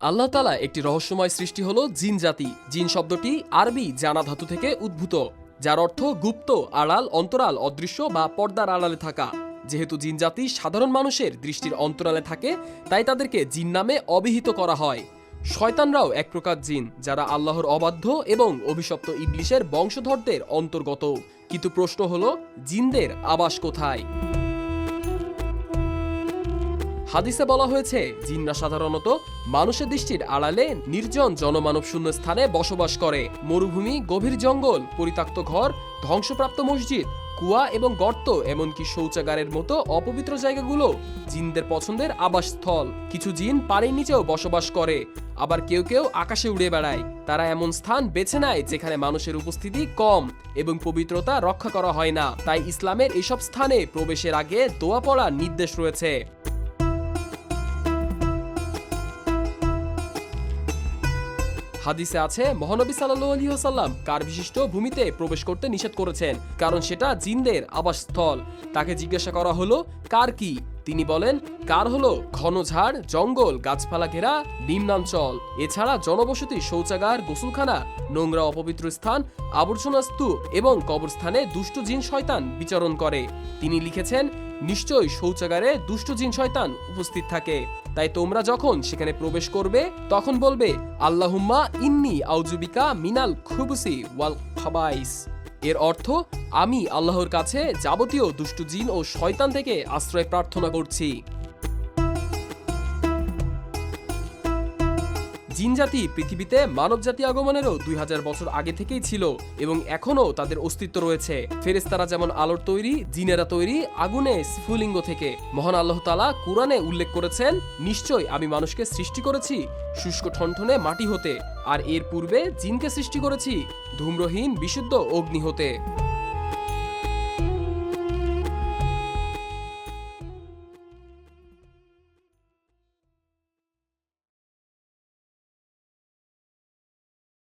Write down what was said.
আল্লাহ তাআলা একটি রহস্যময় সৃষ্টি হলো জিন জাতি। জিন শব্দটি আরবি জানা ধাতু থেকে উদ্ভূত, যার অর্থ গুপ্ত, আড়াল, অন্তরাল, অদৃশ্য বা পর্দার আড়ালে থাকা। যেহেতু জিন জাতি সাধারণ মানুষের দৃষ্টির অন্তরালে থাকে, তাই তাদেরকে জিন নামে অভিহিত করা হয়। শয়তানরাও এক প্রকার জিন, যারা আল্লাহর অবাধ্য এবং অভিশপ্ত ইবলিসের বংশধরদের অন্তর্গত। কিন্তু প্রশ্ন হলো, জিনদের আবাস কোথায়? হাদিসে বলা হয়েছে, জিনরা সাধারণত মানুষের দৃষ্টির আড়ালে নির্জন জনমানব শূন্য স্থানে বসবাস করে। মরুভূমি, গভীর জঙ্গল, পরিত্যক্ত ঘর, ধ্বংসপ্রাপ্ত মসজিদ, কুয়া এবং গর্ত, এমনকি শৌচাগারের মতো অপবিত্র জায়গাগুলো জিনদের পছন্দের আবাসস্থল। কিছু জিন পানির নিচেও বসবাস করে, আবার কেউ কেউ আকাশে উড়ে বেড়ায়। তারা এমন স্থান বেছে নেয় যেখানে মানুষের উপস্থিতি কম এবং পবিত্রতা রক্ষা করা হয় না। তাই ইসলামের এসব স্থানে প্রবেশের আগে দোয়া পড়ার নির্দেশ রয়েছে। হাদিসে আছে, মহানবী সাল্লাল্লাহু আলাইহি ওয়াসাল্লাম কার বিশিষ্ট ভূমিতে প্রবেশ করতে নিষেধ করেছেন, কারণ সেটা জিনদের আবাসস্থল। তাকে জিজ্ঞাসা করা হলো, কার কি? তিনি বলেন, কার হলো ঘন ঝাড়, জঙ্গল, গাছপালা ঘেরা নিম্নাঞ্চল। এছাড়া জনবসতি, শৌচাগার, গোসলখানা, নোংরা অপবিত্র স্থান, আবর্জনা স্তূপ এবং কবরস্থানে দুষ্ট জিন শয়তান বিচরণ করে। তিনি লিখেছেন, নিশ্চয়ই শৌচাগারে দুষ্ট জিন শয়তান উপস্থিত থাকে। তাই তোমরা যখন সেখানে প্রবেশ করবে, তখন বলবে, আল্লাহুম্মা ইন্নী আউযুবিকা মিনাল খুবুসি ওয়াল খাবাইস। এর অর্থ, আমি আল্লাহর কাছে যাবতীয় দুষ্ট জিন ও শয়তান থেকে আশ্রয় প্রার্থনা করছি। জিন জাতি পৃথিবীতে মানব জাতি আগমনেরও 2000 বছর আগে থেকেই ছিল এবং এখনো তাদের অস্তিত্ব রয়েছে। ফেরেশতারা যেমন আলোর তৈরি, জিনেরা তৈরি আগুনে স্ফুলিঙ্গ থেকে। মহান আল্লাহ তাআলা কুরআনে উল্লেখ করেছেন, নিশ্চয় আমি মানুষকে সৃষ্টি করেছি শুষ্ক ঠনঠনে মাটি হতে, আর এর পূর্বে জিনকে সৃষ্টি করেছি ধূম্রহীন বিশুদ্ধ অগ্নি হতে।